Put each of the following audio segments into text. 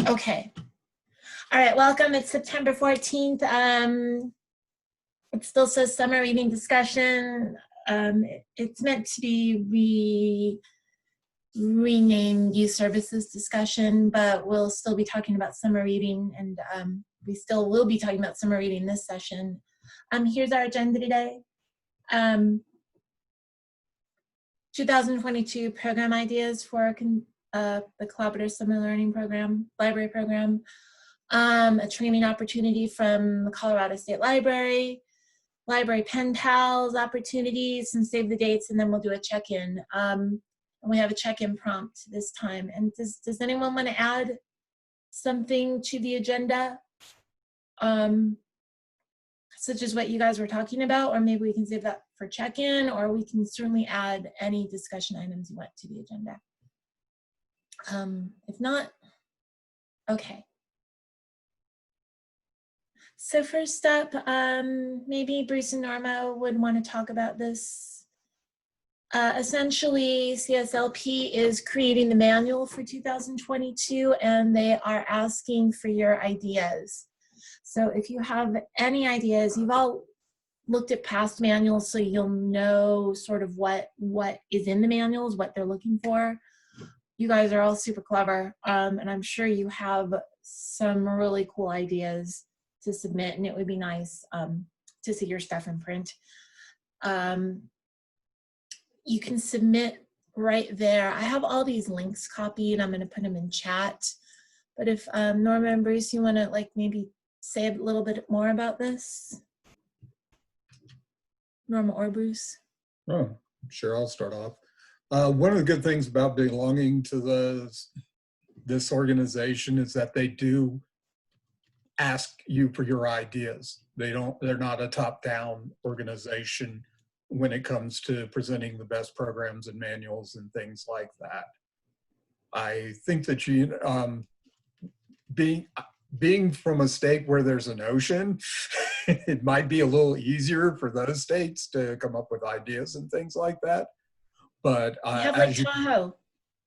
Okay. All right, welcome. It's September 14th. It still says summer reading discussion. It's meant to be renamed youth services discussion, but we'll still be talking about summer reading, and we still will be talking about summer reading this session. Here's our agenda today. 2022 program ideas for the Collaborative Summer Learning Program, library program, a training opportunity from the Colorado State Library, library pen pals opportunities, some save the dates, and then we'll do a check-in. And we have a check-in prompt this time. And does anyone want to add something to the agenda? Such as what you guys were talking about, or maybe we can save that for check-in, or we can certainly add any discussion items you want to the agenda. If not, okay. So first up, maybe Bruce and Norma would want to talk about this. Essentially, CSLP is creating the manual for 2022, and they are asking for your ideas. So if you have any ideas, you've all looked at past manuals, so you'll know sort of what is in the manuals, what they're looking for. You guys are all super clever, and I'm sure you have some really cool ideas to submit, and it would be nice to see your stuff in print. You can submit right there. I have all these links copied. I'm going to put them in chat. But if Norma and Bruce, you want to like maybe say a little bit more about this? Norma or Bruce? Oh, sure, I'll start off. One of the good things about belonging to this organization is that they do ask you for your ideas. They're not a top-down organization when it comes to presenting the best programs and manuals and things like that. I think that being from a state where there's an ocean, it might be a little easier for those states to come up with ideas and things like that. But as you,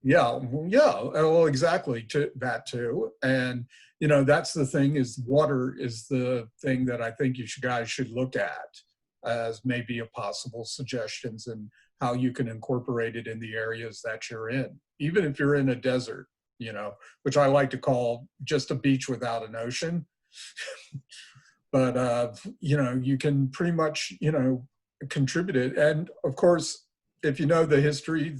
yeah, well, exactly, that too. And you know, that's the thing, is water is the thing that I think you guys should look at as maybe a possible suggestions and how you can incorporate it in the areas that you're in, even if you're in a desert, you know, which I like to call just a beach without an ocean. But you know, you can pretty much, you know, contribute it. And of course, if you know the history,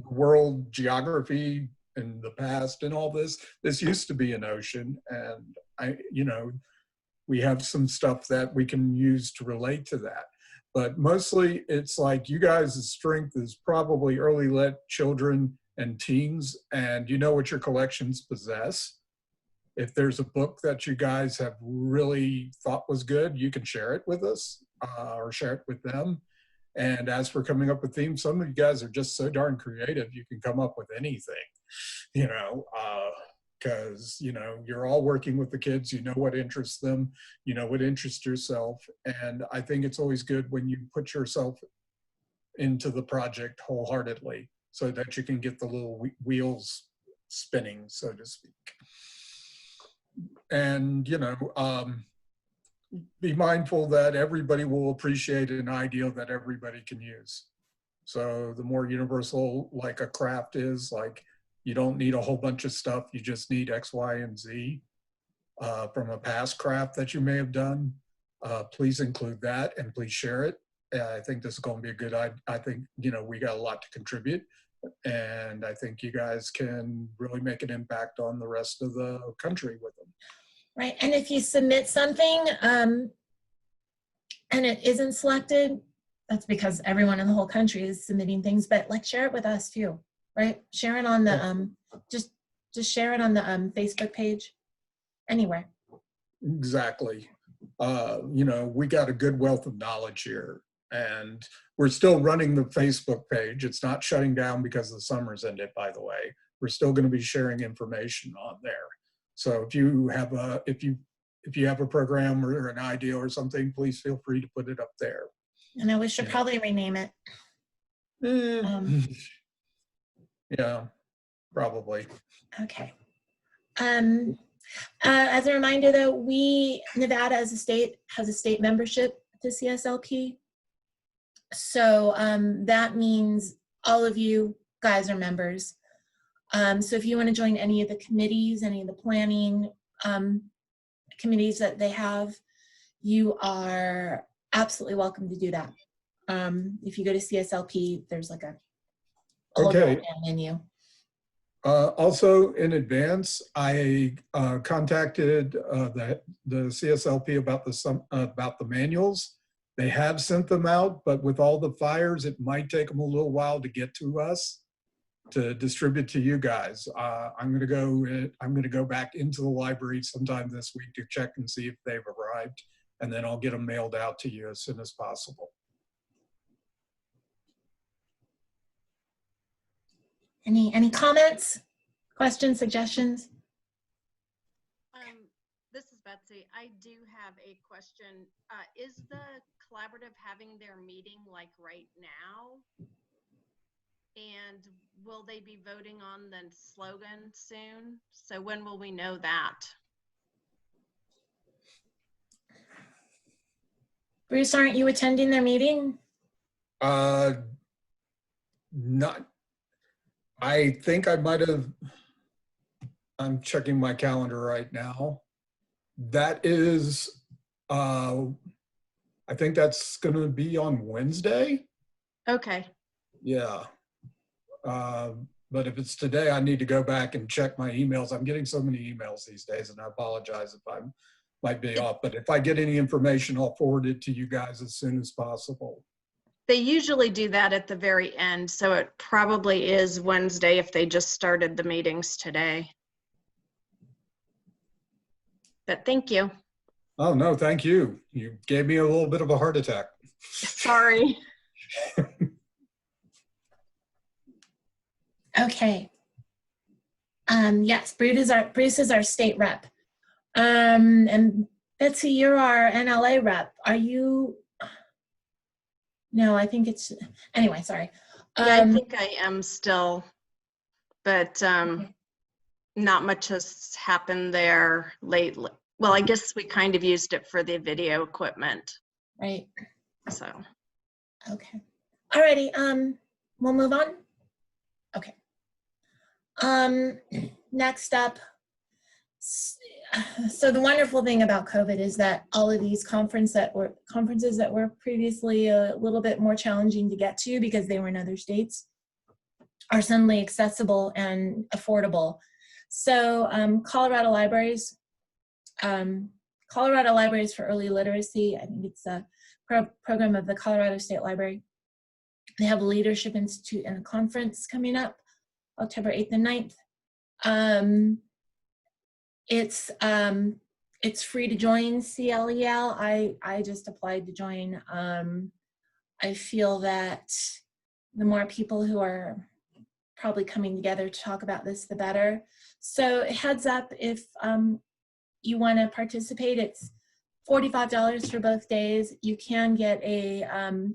world geography in the past and all this used to be an ocean, and you know, we have some stuff that we can use to relate to that. But mostly it's like you guys' strength is probably early lit children and teens, and you know what your collections possess. If there's a book that you guys have really thought was good, you can share it with us or share it with them. And as for coming up with themes, some of you guys are just so darn creative, you can come up with anything, you know, because, you know, you're all working with the kids, you know what interests them, you know what interests yourself. And I think it's always good when you put yourself into the project wholeheartedly so that you can get the little wheels spinning, so to speak. And, you know, be mindful that everybody will appreciate an idea that everybody can use. So the more universal like a craft is, like you don't need a whole bunch of stuff, you just need X, Y, and Z from a past craft that you may have done. Please include that and please share it. I think this is going to be a good, I think, you know, we got a lot to contribute, and I think you guys can really make an impact on the rest of the country with them. Right, and if you submit something and it isn't selected, that's because everyone in the whole country is submitting things, but like share it with us too, right? Share it on the, just share it on the Facebook page, anywhere. Exactly. You know, we got a good wealth of knowledge here, and we're still running the Facebook page. It's not shutting down because the summer's ended, by the way. We're still going to be sharing information on there. So if you have a if you have a program or an idea or something, please feel free to put it up there. And we should probably rename it. Yeah, probably. Okay. As a reminder though, Nevada as a state has a state membership to CSLP. So that means all of you guys are members. So if you want to join any of the committees, any of the planning committees that they have, you are absolutely welcome to do that. If you go to CSLP, there's like a whole Okay. menu. Also, in advance, I contacted the CSLP about the manuals. They have sent them out, but with all the fires, it might take them a little while to get to us to distribute to you guys. I'm going to go back into the library sometime this week to check and see if they've arrived, and then I'll get them mailed out to you as soon as possible. Any comments, questions, suggestions? This is Betsy. I do have a question. Is the collaborative having their meeting like right now? And will they be voting on the slogan soon? So when will we know that? Bruce, aren't you attending their meeting? Not. I think I might have. I'm checking my calendar right now. That is, I think that's going to be on Wednesday. Okay. Yeah. But if it's today, I need to go back and check my emails. I'm getting so many emails these days, and I apologize if I might be off. But if I get any information, I'll forward it to you guys as soon as possible. They usually do that at the very end, so it probably is Wednesday if they just started the meetings today. But thank you. Oh, no, thank you. You gave me a little bit of a heart attack. Sorry. Okay. Yes, Bruce is our state rep. And Betsy, you're our NLA rep. Are you? No, I think it's, anyway, sorry. Yeah, I think I am still, but okay. not much has happened there lately. Well, I guess we kind of used it for the video equipment. Right. So. Okay. Alrighty, we'll move on. Okay. Next up, so the wonderful thing about COVID is that all of these conferences that were previously a little bit more challenging to get to because they were in other states are suddenly accessible and affordable. So Colorado Libraries for Early Literacy, I think it's a program of the Colorado State Library. They have a Leadership Institute and a conference coming up October 8th and 9th. It's free to join CLEL. I just applied to join. I feel that the more people who are probably coming together to talk about this, the better. So heads up, if you want to participate, it's $45 for both days. You can get a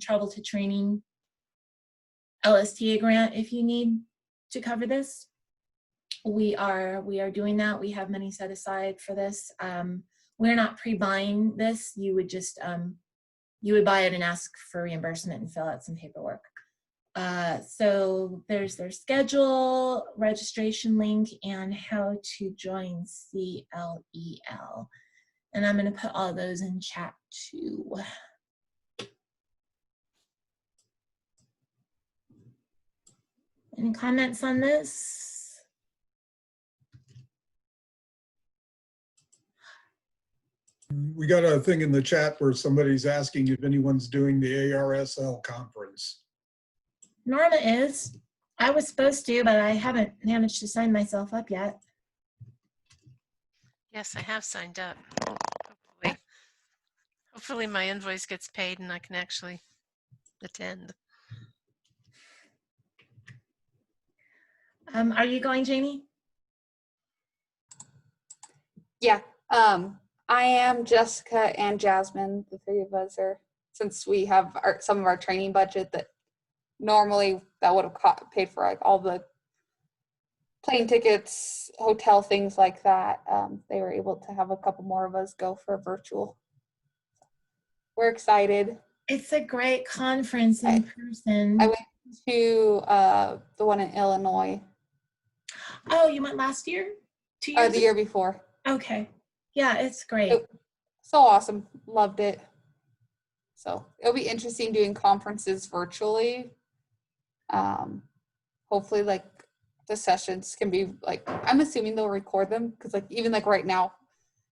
Travel to Training LSTA grant if you need to cover this. We are doing that. We have money set aside for this. We're not pre-buying this. You would just you would buy it and ask for reimbursement and fill out some paperwork. So there's their schedule, registration link, and how to join CLEL. And I'm going to put all those in chat too. Any comments on this? We got a thing in the chat where somebody's asking if anyone's doing the ARSL conference. Norma is. I was supposed to, but I haven't managed to sign myself up yet. Yes, I have signed up. Hopefully my invoice gets paid and I can actually attend. Are you going, Jamie? Yeah, I am. Jessica and Jasmine, the three of us are, since we have some of our training budget that normally that would have paid for like all the plane tickets, hotel, things like that. They were able to have a couple more of us go for virtual. We're excited. It's a great conference in I person. went to the one in Illinois Oh, you went last year? 2 years the year before. Okay. Yeah, it's great. It- So awesome. Loved it. So it'll be interesting doing conferences virtually. Hopefully like the sessions can be like, I'm assuming they'll record them because like even like right now,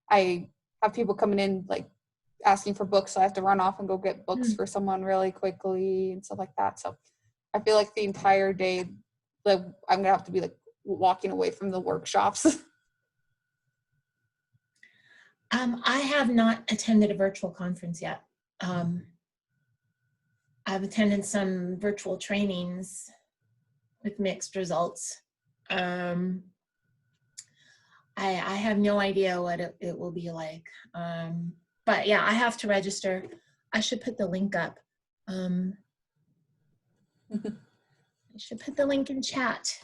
I have people coming in like asking for books. So I have to run off and go get books for someone really quickly and stuff like that. So I feel like the entire day, like I'm gonna have to be like walking away from the workshops. I have not attended a virtual conference yet. I've attended some virtual trainings with mixed results. I have no idea what it will be like. But yeah, I have to register. I should put the link up. I should put the link in chat.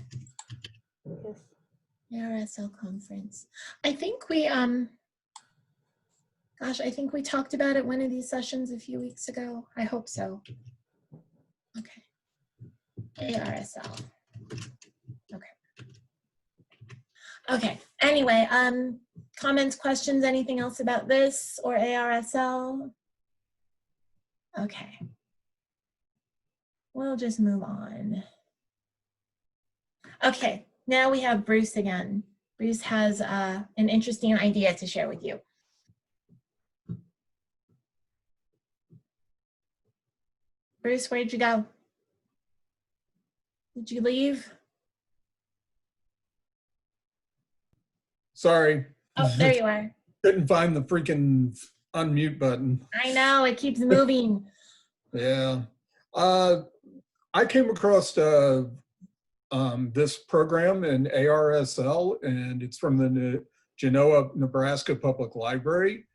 ARSL conference. I think we, gosh, I think we talked about it one of these sessions a few weeks ago. I hope so. Okay. ARSL. Okay. Okay. Anyway, comments, questions, anything else about this or ARSL? Okay. We'll just move on. Okay, now we have Bruce again. Bruce has an interesting idea to share with you. Bruce, where'd you go? Did you leave? Sorry. Oh, there you are. Couldn't find the freaking unmute button. I know, it keeps moving. Yeah. I came across this program in ARSL, and it's from the Genoa, Nebraska Public Library.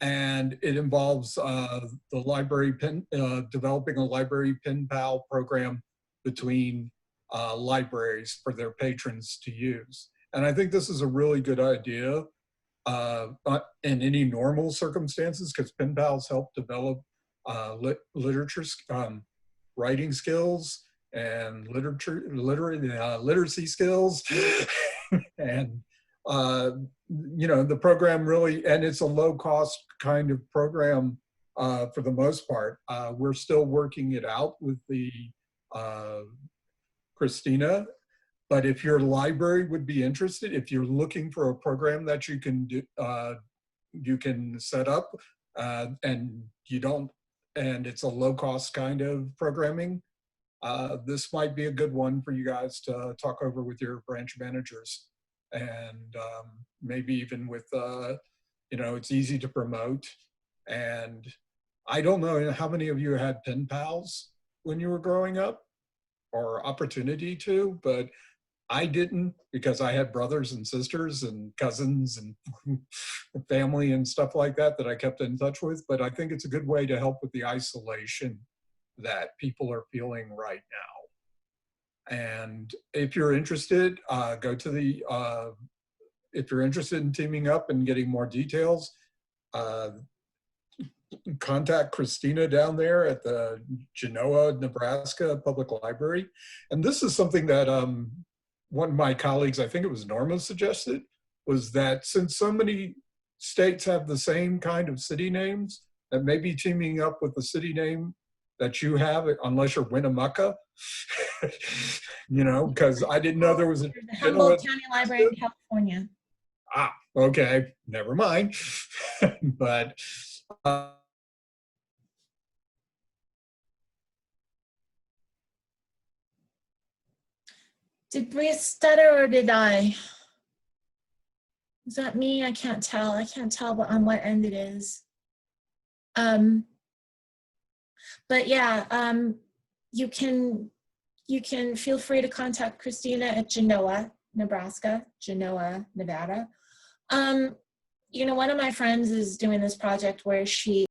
And it involves the library developing a library pen pal program between libraries for their patrons to use. And I think this is a really good idea in any normal circumstances, because pen pals help develop writing skills and literacy skills. And you know, the program really, and it's a low cost kind of program for the most part. We're still working it out with the Christina, but if your library would be interested, if you're looking for a program that you can do, you can set up and you don't, and it's a low cost kind of programming, this might be a good one for you guys to talk over with your branch managers. And maybe even with, you know, it's easy to promote. And I don't know how many of you had pen pals when you were growing up or opportunity to, but I didn't, because I had brothers and sisters and cousins and family and stuff like that that I kept in touch with. But I think it's a good way to help with the isolation that people are feeling right now. And if you're interested, go to the, if you're interested in teaming up and getting more details, contact Christina down there at the Genoa, Nebraska Public Library. And this is something that one of my colleagues, I think it was Norma, suggested, was that since so many states have the same kind of city names, that maybe teaming up with the city name that you have, unless you're Winnemucca, you know, because I didn't know there was a The Humboldt County Library in California. Ah, okay, never mind. But did Bruce stutter or did I? Is that me? I can't tell. I can't tell on what end it is. But yeah, you can feel free to contact Christina at Genoa, Nebraska, Genoa, Nevada. You know, one of my friends is doing this project where she